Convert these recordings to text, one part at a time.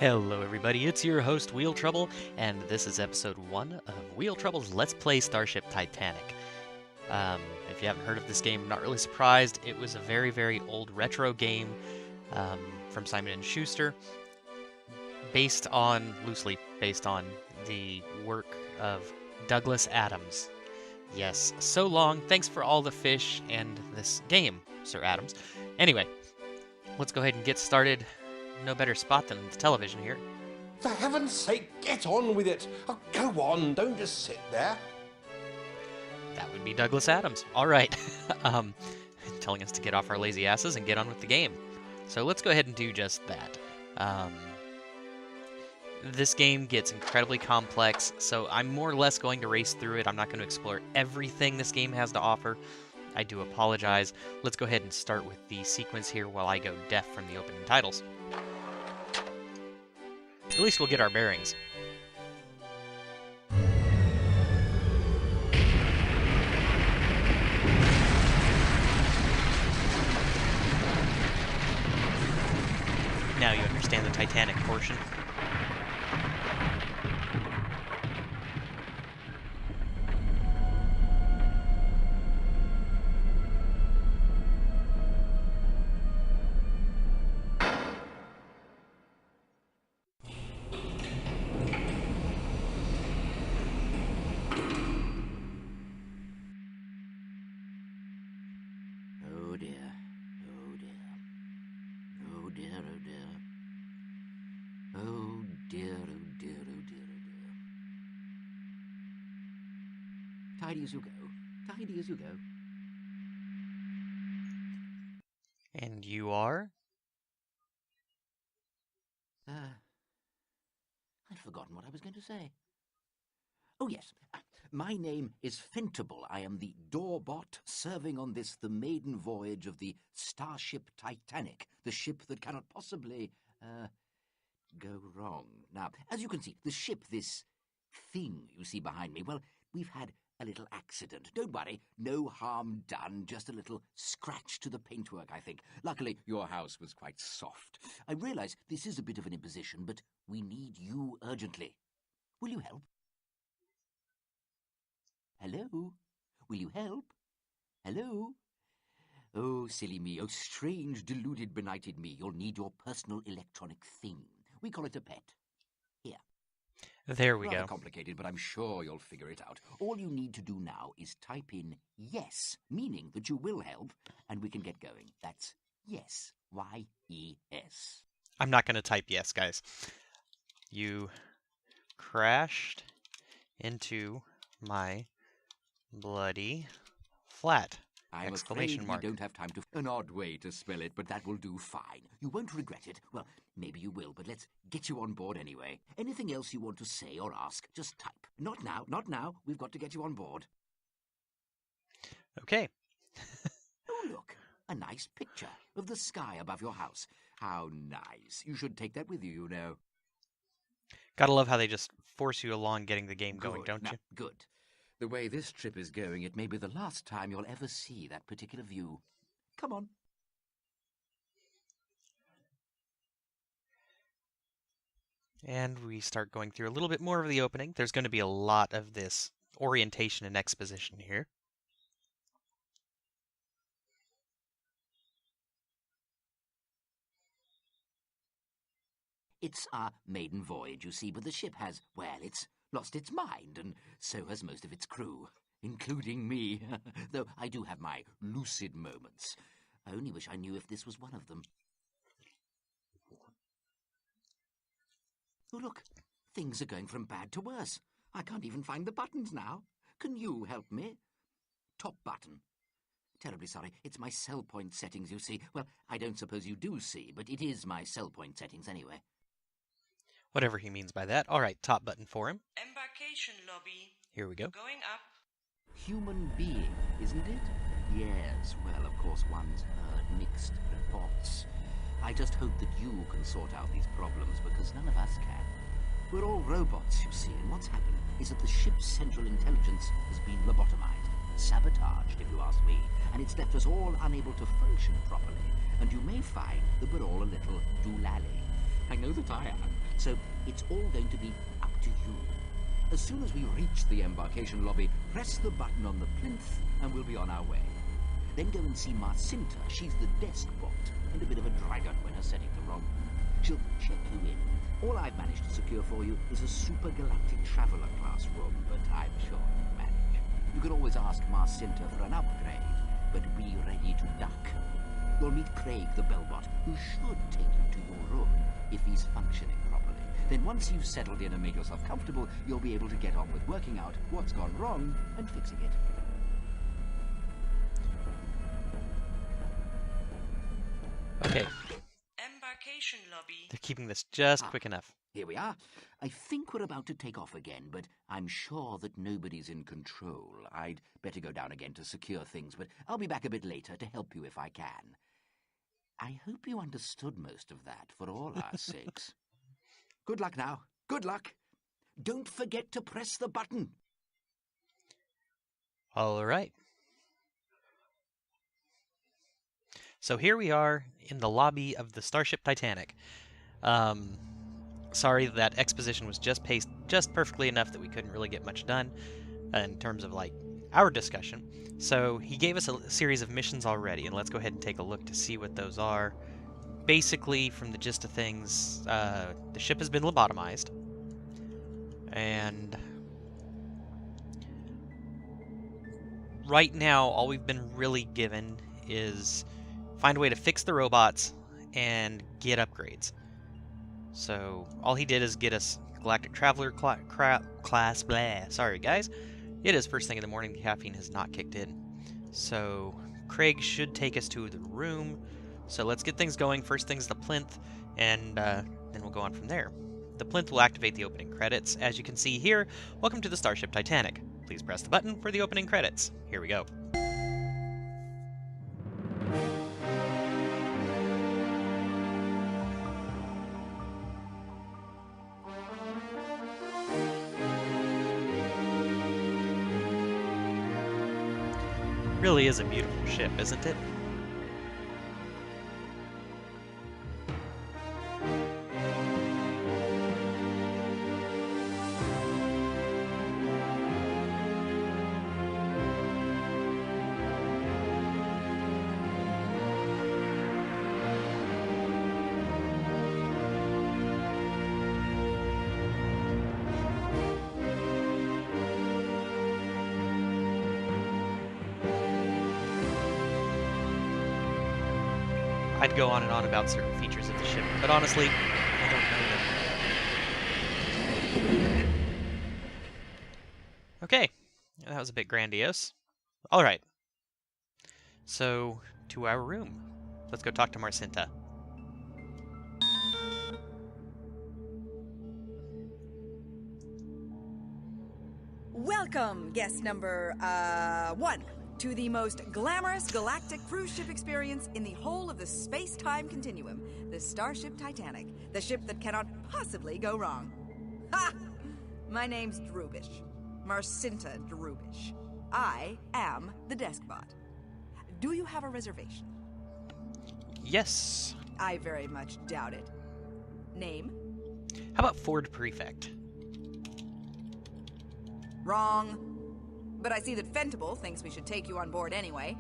Hello everybody, it's your host Wheel Trouble, and this is episode 1 of Wheel Trouble's Let's Play Starship Titanic. If you haven't heard of this game, I'm not really surprised. It was a very old retro game from Simon & Schuster, loosely based on the work of Douglas Adams. Yes, so long, thanks for all the fish and this game, Sir Adams. Anyway, let's go ahead and get started. No better spot than the television here. For heaven's sake, get on with it! Oh, go on, don't just sit there. That would be Douglas Adams. All right. Telling us to get off our lazy asses and get on with the game. So let's go ahead and do just that. This game gets incredibly complex, so I'm more or less going to race through it. I'm not going to explore everything this game has to offer. I do apologize. Let's go ahead and start with the sequence here while I go deaf from the opening titles. At least we'll get our bearings. Now you understand the Titanic portion. Tidy as you go. Tidy as you go. And you are? I'd forgotten what I was going to say. Oh, yes. My name is Fentable. I am the doorbot serving on this, the maiden voyage of the Starship Titanic, the ship that cannot possibly, go wrong. Now, as you can see, the ship, this thing you see behind me, well, we've had a little accident. Don't worry, no harm done, just a little scratch to the paintwork, I think. Luckily, your house was quite soft. I realise this is a bit of an imposition, but we need you urgently. Will you help? Hello? Will you help? Hello? Oh, silly me, oh, strange, deluded, benighted me. You'll need your personal electronic thing. We call it a pet. Here. There we Rather go. complicated, but I'm sure you'll figure it out. All you need to do now is type in yes, meaning that you will help, and we can get going. That's yes. Y-E-S. I'm not going to type yes, guys. You crashed into my bloody flat. I'm Exclamation afraid mark. we don't have time to... An odd way to spell it, but that will do fine. You won't regret it. Well, maybe you will, but let's get you on board anyway. Anything else you want to say or ask, just type. Not now, not now. We've got to get you on board. Okay. Oh, look. A nice picture of the sky above your house. How nice. You should take that with you, you know. Gotta love how they just force you along getting the game going, Good. don't Now, you? good. The way this trip is going, it may be the last time you'll ever see that particular view. Come on. And we start going through a little bit more of the opening. There's going to be a lot of this orientation and exposition here. It's our maiden voyage, you see, but the ship has, well, it's lost its mind, and so has most of its crew, including me, though I do have my lucid moments. I only wish I knew if this was one of them. Oh, look, things are going from bad to worse. I can't even find the buttons now. Can you help me? Top button. Terribly sorry, it's my cell point settings, you see. Well, I don't suppose you do see, but it is my cell point settings anyway. Whatever he means by that. All right, top button for him. Embarkation lobby. Here we go. Going up. Human being, isn't it? Yes, well, of course, one's heard mixed reports. I just hope that you can sort out these problems, because none of us can. We're all robots, you see, and what's happened is that the ship's central intelligence has been lobotomized, sabotaged, if you ask me, and it's left us all unable to function properly. And you may find that we're all a little doolally. I know that I am. So it's all going to be up to you. As soon as we reach the embarkation lobby, press the button on the plinth and we'll be on our way. Then go and see Marcinta. She's the desk bot and a bit of a dragon when her setting the wrong. She'll check you in. All I've managed to secure for you is a super galactic traveller class room, but I'm sure you'll manage. You can always ask Marcinta for an upgrade, but be ready to duck. You'll meet Craig the Bellbot, who should take you to your room if he's functioning properly. Then once you've settled in and made yourself comfortable, you'll be able to get on with working out what's gone wrong and fixing it. Okay, Embarkation lobby. they're keeping this just quick enough. Here we are. I think we're about to take off again, but I'm sure that nobody's in control. I'd better go down again to secure things, but I'll be back a bit later to help you if I can. I hope you understood most of that for all our sakes. Good luck now. Good luck. Don't forget to press the button. All right. So here we are in the lobby of the Starship Titanic. Sorry that exposition was just paced just perfectly enough that we couldn't really get much done in terms of like our discussion. So he gave us a series of missions already, and let's go ahead and take a look to see what those are. Basically, from the gist of things, the ship has been lobotomized, and right now all we've been really given is find a way to fix the robots and get upgrades. So all he did is get us Galactic Traveler class. Blah. Sorry, guys. It is first thing in the morning. The caffeine has not kicked in. So Craig should take us to the room. So let's get things going. First thing's the plinth, and then we'll go on from there. The plinth will activate the opening credits. As you can see here, welcome to the Starship Titanic. Please press the button for the opening credits. Here we go. Really is a beautiful ship, isn't it? I'd go on and on about certain features of the ship, but honestly, I don't know them. Okay, that was a bit grandiose. Alright, so to our room. Let's go talk to Marcinta. Welcome, guest number, 1. To the most glamorous galactic cruise ship experience in the whole of the space-time continuum, the Starship Titanic, the ship that cannot possibly go wrong. Ha! My name's Drubish, Marcinta Drubish. I am the desk bot. Do you have a reservation? Yes. I very much doubt it. Name? How about Ford Prefect? Wrong. But I see that Fentable thinks we should take you on board anyway.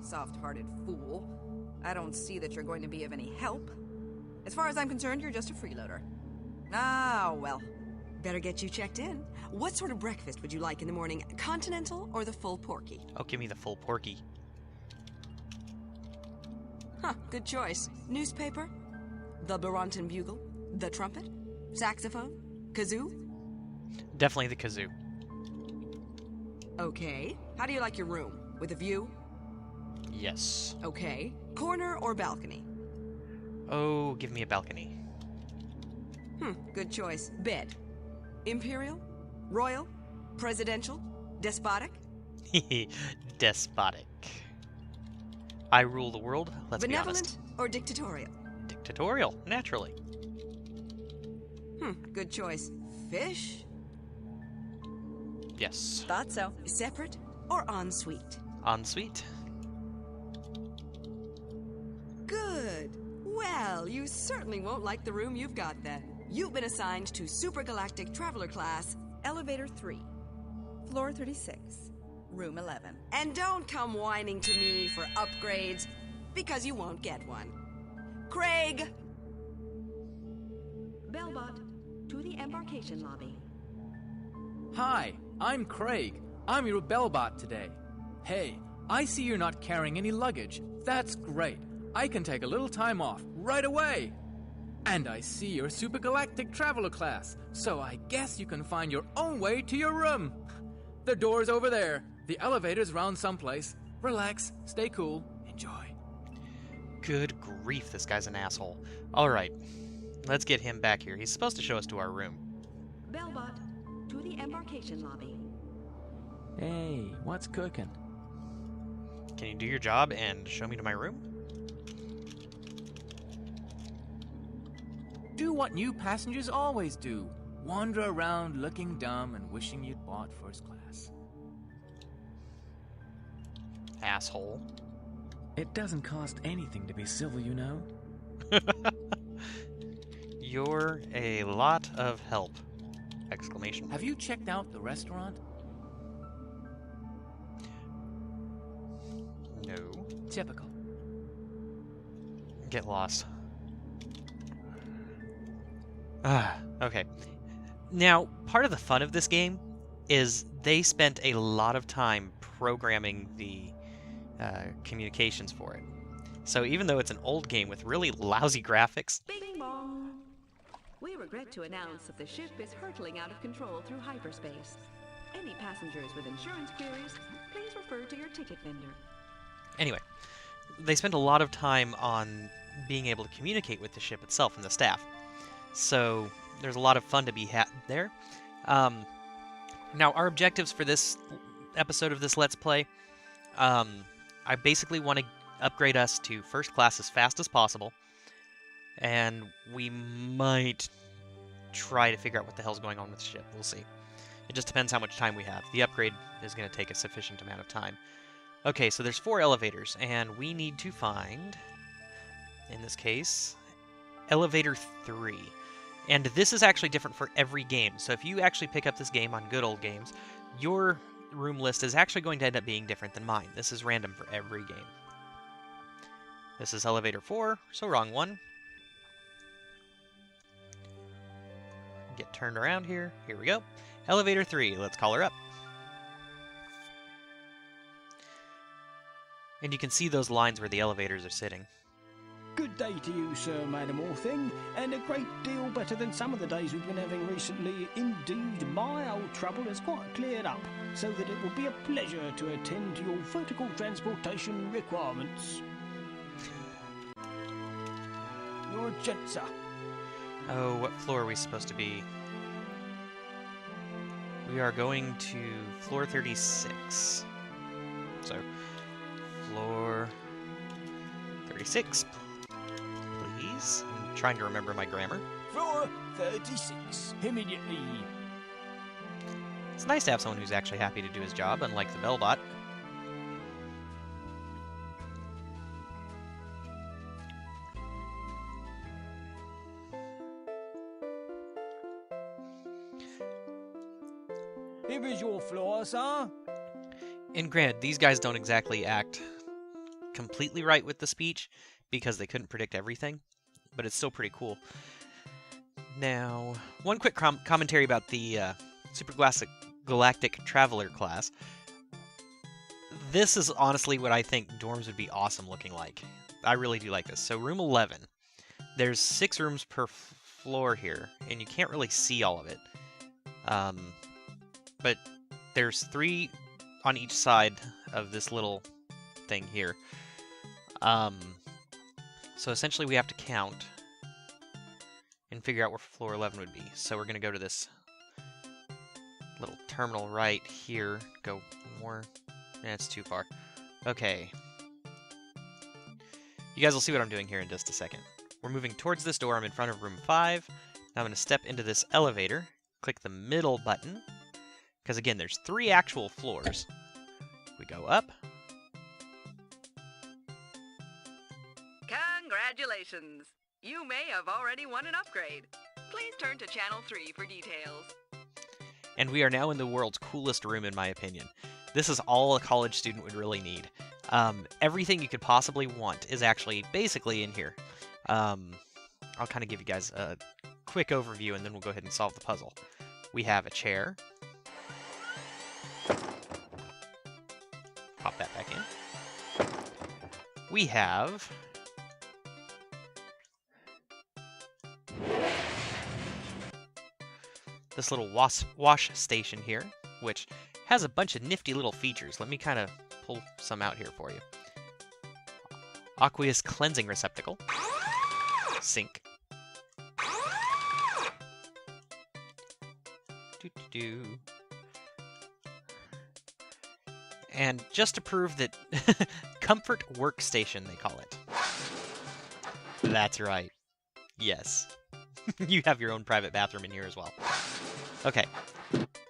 Soft-hearted fool. I don't see that you're going to be of any help. As far as I'm concerned, you're just a freeloader. Ah, well. Better get you checked in. What sort of breakfast would you like in the morning? Continental or the full porky? Oh, give me the full porky. Huh, good choice. Newspaper? The Baronton Bugle? The trumpet? Saxophone? Kazoo? Definitely the kazoo. Okay. How do you like your room? With a view? Yes. Okay. Corner or balcony? Oh, give me a balcony. Good choice. Bed? Imperial? Royal? Presidential? Despotic? Despotic. I rule the world, let's be honest. Benevolent or dictatorial? Dictatorial, naturally. Good choice. Fish? Yes. Thought so. Separate or ensuite? Ensuite. Good. Well, You certainly won't like the room you've got then. You've been assigned to Super Galactic Traveler class. Elevator 3, floor 36, room 11. And don't come whining to me for upgrades, because you won't get one. Craig! Bellbot, to the embarkation lobby. Hi, I'm Craig. I'm your bellbot today. Hey, I see you're not carrying any luggage. That's great. I can take a little time off right away. And I see you're Super Galactic Traveler class, so I guess you can find your own way to your room. The door's over there. The elevator's round someplace. Relax, stay cool, enjoy. Good grief, this guy's an asshole. Alright, let's get him back here. He's supposed to show us to our room. Bellbot, to the embarkation lobby. Hey, what's cooking? Can you do your job and show me to my room? Do what new passengers always do. Wander around looking dumb and wishing you'd bought first class. Asshole. It doesn't cost anything to be civil, you know. You're a lot of help! Exclamation. Have you checked out the restaurant? No. Typical. Get lost. Okay. Now, part of the fun of this game is they spent a lot of time programming the communications for it. So even though it's an old game with really lousy graphics... Bing bong! We regret to announce that the ship is hurtling out of control through hyperspace. Any passengers with insurance queries, please refer to your ticket vendor. Anyway, they spent a lot of time on being able to communicate with the ship itself and the staff. So there's a lot of fun to be had there. Now, our objectives for this episode of this Let's Play, I basically want to upgrade us to first class as fast as possible, and we might try to figure out what the hell's going on with the ship. We'll see. It just depends how much time we have. The upgrade is going to take a sufficient amount of time. Okay, so there's 4 elevators, and we need to find, in this case, elevator 3. And this is actually different for every game. So if you actually pick up this game on good old games, your room list is actually going to end up being different than mine. This is random for every game. This is elevator 4, so wrong one. Get turned around here. Here we go. Elevator 3, let's call her up. And you can see those lines where the elevators are sitting. Good day to you, Sir Madam Orthing, and a great deal better than some of the days we've been having recently. Indeed, my old trouble has quite cleared up, so that it will be a pleasure to attend to your vertical transportation requirements. You're a gent, sir. Oh, what floor are we supposed to be? We are going to floor 36. So, floor 36, please. I'm trying to remember my grammar. Floor 36, immediately. It's nice to have someone who's actually happy to do his job, unlike the bellbot. Here is your floor, sir. And granted, these guys don't exactly act completely right with the speech, because they couldn't predict everything, but it's still pretty cool. Now, one quick commentary about the Super Galactic Traveler class. This is honestly what I think dorms would be awesome looking like. I really do like this. So room 11. There's 6 rooms per floor here, and you can't really see all of it. But there's 3 on each side of this little thing here. So essentially we have to count and figure out where floor 11 would be. So we're going to go to this little terminal right here. Go more. It's too far. Okay. You guys will see what I'm doing here in just a second. We're moving towards this door. I'm in front of room 5. Now I'm going to step into this elevator. Click the middle button. Because again, there's 3 actual floors. We go up. Congratulations! You may have already won an upgrade. Please turn to Channel 3 for details. And we are now in the world's coolest room, in my opinion. This is all a college student would really need. Everything you could possibly want is actually basically in here. I'll kind of give you guys a quick overview, and then we'll go ahead and solve the puzzle. We have a chair. Pop that back in. We have this little wash station here, which has a bunch of nifty little features. Let me kind of pull some out here for you. Aqueous cleansing receptacle. Sink. Doo-doo-doo. And just to prove that comfort workstation, they call it. That's right. Yes. You have your own private bathroom in here as well. Okay.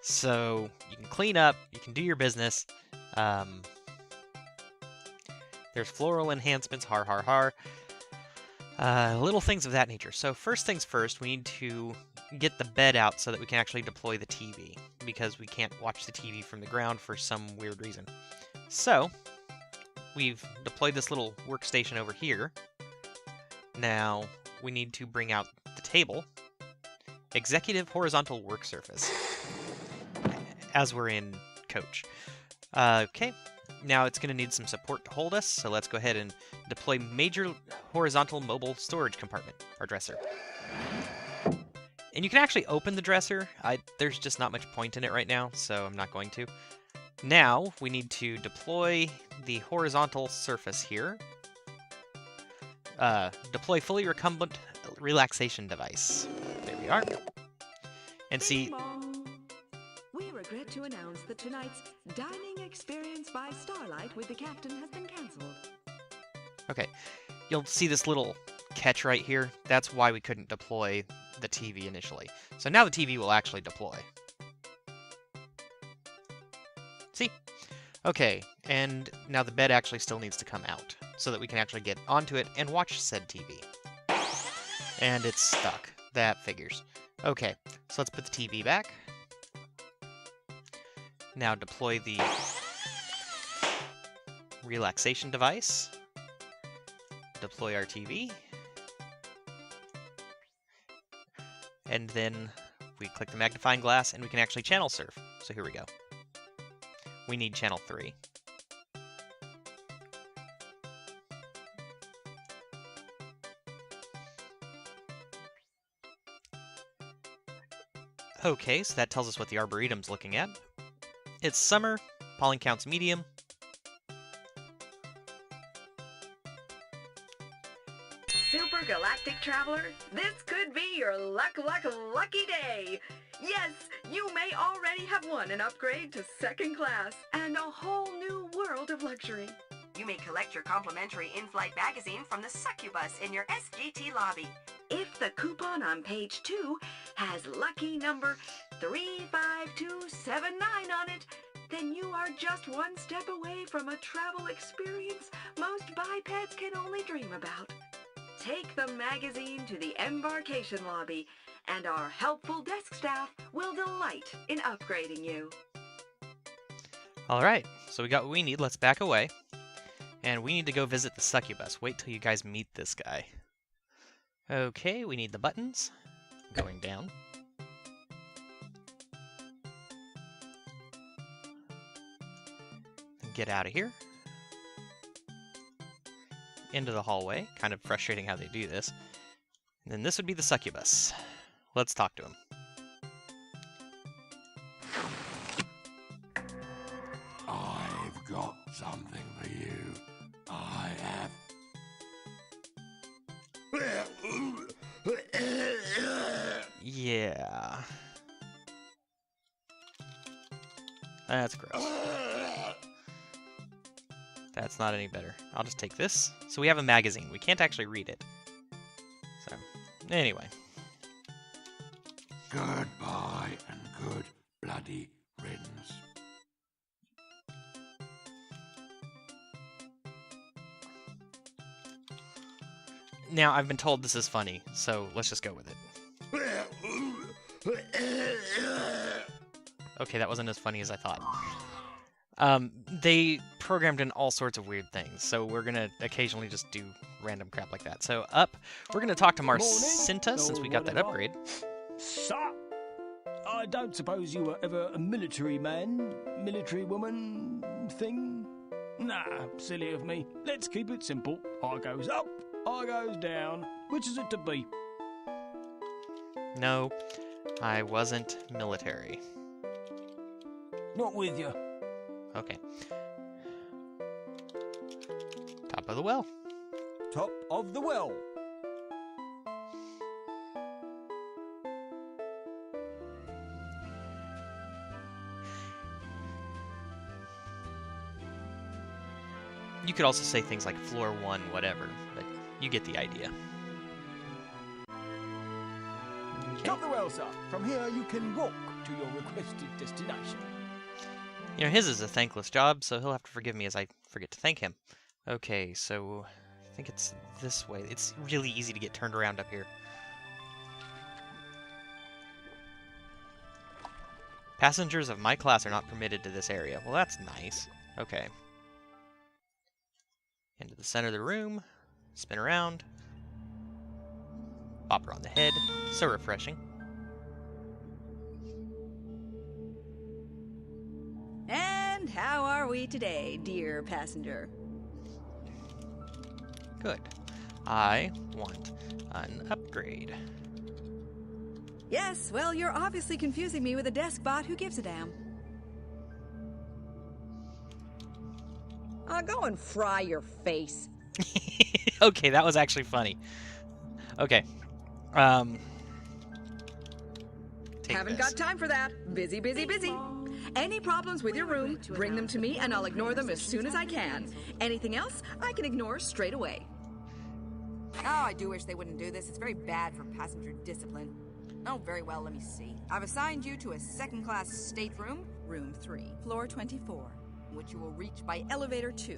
So you can clean up, you can do your business. There's floral enhancements, har har har. Little things of that nature. So first things first, we need to get the bed out so that we can actually deploy the TV, because we can't watch the TV from the ground for some weird reason. So we've deployed this little workstation over here. Now we need to bring out the table. Executive horizontal work surface, as we're in Coach. Okay, now it's going to need some support to hold us, so let's go ahead and deploy major horizontal mobile storage compartment, our dresser. And you can actually open the dresser. There's just not much point in it right now, so I'm not going to. Now we need to deploy the horizontal surface here. Deploy fully recumbent relaxation device. There we are. And see... We regret to announce that tonight's dining experience by Starlight with the captain has been cancelled. Okay, you'll see this little catch right here. That's why we couldn't deploy the TV initially. So now the TV will actually deploy. See? Okay, and now the bed actually still needs to come out so that we can actually get onto it and watch said TV. And it's stuck. That figures. Okay, so let's put the TV back. Now deploy the relaxation device. Deploy our TV. And then we click the magnifying glass and we can actually channel surf. So here we go. We need channel 3. Okay, so that tells us what the Arboretum's looking at. It's summer, pollen count's medium. Super Galactic Traveler, this could be your lucky day. Yes, you may already have won an upgrade to second class and a whole new world of luxury. You may collect your complimentary in-flight magazine from the succubus in your SGT lobby. If the coupon on page 2 has lucky number 35279 on it, then you are just one step away from a travel experience most bipeds can only dream about. Take the magazine to the embarkation lobby, and our helpful desk staff will delight in upgrading you. Alright, so we got what we need. Let's back away. And we need to go visit the succubus. Wait till you guys meet this guy. Okay, we need the buttons. Going down. Get out of here. Into the hallway. Kind of frustrating how they do this. And then this would be the succubus. Let's talk to him. I've got something for you. I have. Yeah. That's gross. That's not any better. I'll just take this. So we have a magazine. We can't actually read it. So, anyway. Goodbye and good bloody riddance. Now, I've been told this is funny, so let's just go with it. Okay, that wasn't as funny as I thought. They programmed in all sorts of weird things, so we're gonna occasionally just do random crap like that. So up, we're gonna talk to Marcinta since we got that upgrade. Sup? I don't suppose you were ever a military man, military woman thing? Nah, silly of me. Let's keep it simple. I goes up, I goes down. Which is it to be? No, I wasn't military. Not with you. Okay. Top of the well. Top of the well. You could also say things like floor 1, whatever, but you get the idea. Okay. Top the well, sir. From here you can walk to your requested destination. You know, his is a thankless job, so he'll have to forgive me as I forget to thank him. Okay, so I think it's this way. It's really easy to get turned around up here. Passengers of my class are not permitted to this area. Well, that's nice. Okay. Into the center of the room. Spin around. Bop her on the head. So refreshing. And how are we today, dear passenger? Good. I want an upgrade. Yes, well, you're obviously confusing me with a desk bot who gives a damn. Go and fry your face. Okay, that was actually funny. Okay. Haven't got time for that. Busy, busy, busy. Any problems with your room, bring them to me and I'll ignore them as soon as I can. Anything else, I can ignore straight away. Oh, I do wish they wouldn't do this. It's very bad for passenger discipline. Oh, very well, let me see. I've assigned you to a second-class stateroom, room 3, floor 24, which you will reach by elevator 2.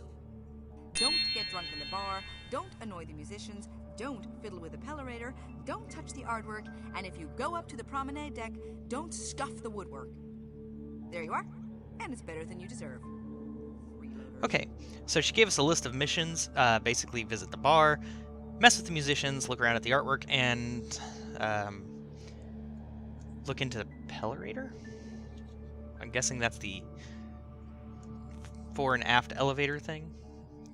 Don't get drunk in the bar, don't annoy the musicians, don't fiddle with the pellerator, don't touch the artwork, and if you go up to the promenade deck, don't scuff the woodwork. There you are, and it's better than you deserve. Okay, so she gave us a list of missions, basically visit the bar, mess with the musicians, look around at the artwork, and look into the pellerator? I'm guessing that's the fore and aft elevator thing.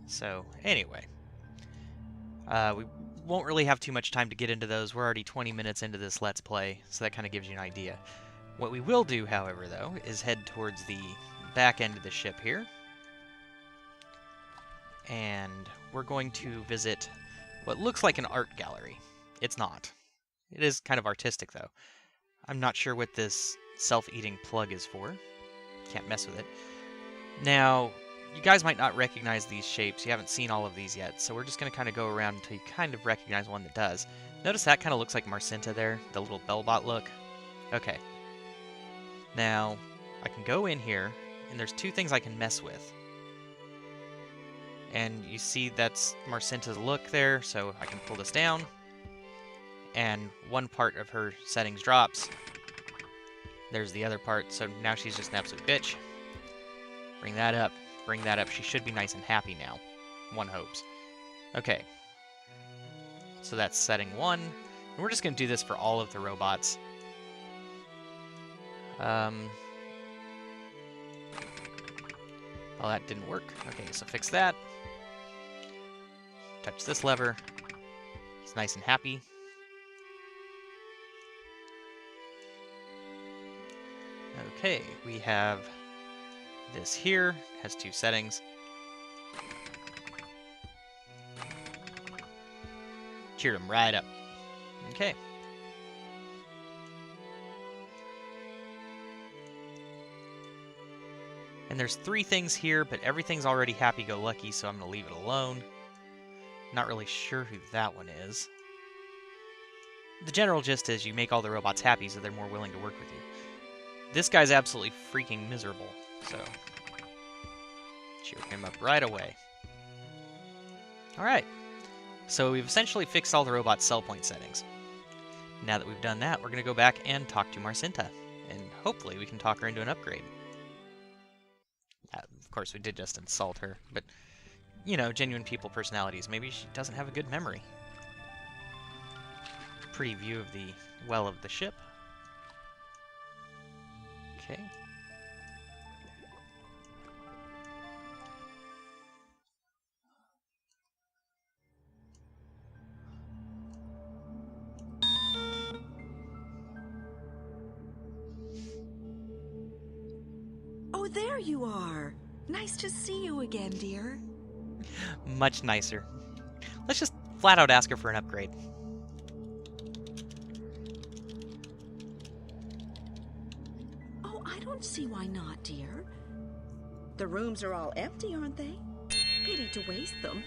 So, anyway. We won't really have too much time to get into those. We're already 20 minutes into this Let's Play, so that kind of gives you an idea. What we will do, however, though, is head towards the back end of the ship here. And we're going to visit what looks like an art gallery. It's not. It is kind of artistic, though. I'm not sure what this self-eating plug is for. Can't mess with it. Now, you guys might not recognize these shapes. You haven't seen all of these yet, so we're just going to kind of go around until you kind of recognize one that does. Notice that kind of looks like Marcinta there, the little bellbot look. Okay. Now, I can go in here, and there's two things I can mess with. And you see that's Marcinta's look there, so I can pull this down. And one part of her settings drops. There's the other part, so now she's just an absolute bitch. Bring that up. Bring that up. She should be nice and happy now. One hopes. Okay. So that's setting 1. And we're just going to do this for all of the robots. Oh, that didn't work. Okay, so fix that. Touch this lever. It's nice and happy. Okay, we have this here. Has 2 settings. Cheered him right up. Okay. And there's 3 things here, but everything's already happy-go-lucky, so I'm going to leave it alone. Not really sure who that one is. The general gist is you make all the robots happy so they're more willing to work with you. This guy's absolutely freaking miserable, so cheer him up right away. Alright, So we've essentially fixed all the robot's sell point settings. Now that we've done that, we're going to go back and talk to Marcinta, and hopefully we can talk her into an upgrade. Of course, we did just insult her, but, you know, genuine people personalities. Maybe she doesn't have a good memory. Pretty view of the well of the ship. Okay. Oh, there you are. Nice to see you again, dear. Much nicer. Let's just flat out ask her for an upgrade. Oh, I don't see why not, dear. The rooms are all empty, aren't they? Pity to waste them.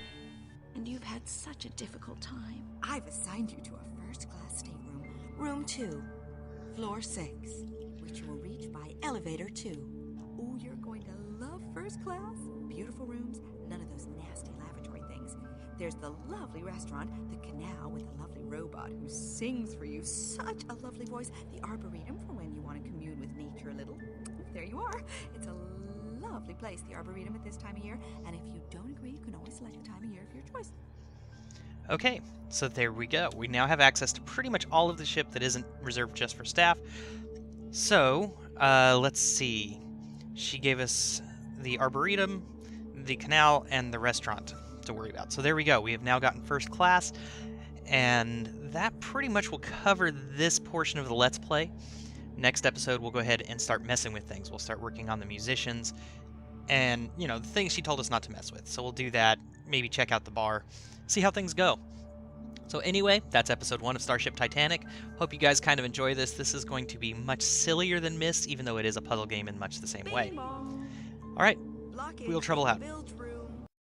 And you've had such a difficult time. I've assigned you to a first-class stateroom, room 2, floor 6, which you will reach by elevator 2. Oh, you're going to love first class. Beautiful rooms, none of those nasty lavatory things. There's the lovely restaurant, the canal with a lovely robot who sings for you. Such a lovely voice. The arboretum for when you want to commune with nature a little. There you are. It's a lovely place, the arboretum, at this time of year. And if you don't agree, you can always select the time of year of your choice. Okay, so there we go. We now have access to pretty much all of the ship that isn't reserved just for staff. So, let's see. She gave us the arboretum, the canal, and the restaurant to worry about. So there we go. We have now gotten first class, and that pretty much will cover this portion of the Let's Play. Next episode, we'll go ahead and start messing with things. We'll start working on the musicians and, you know, the things she told us not to mess with. So we'll do that, maybe check out the bar, see how things go. So anyway, that's episode 1 of Starship Titanic. Hope you guys kind of enjoy this. This is going to be much sillier than Myst, even though it is a puzzle game in much the same way. All right, Wheel Trouble out.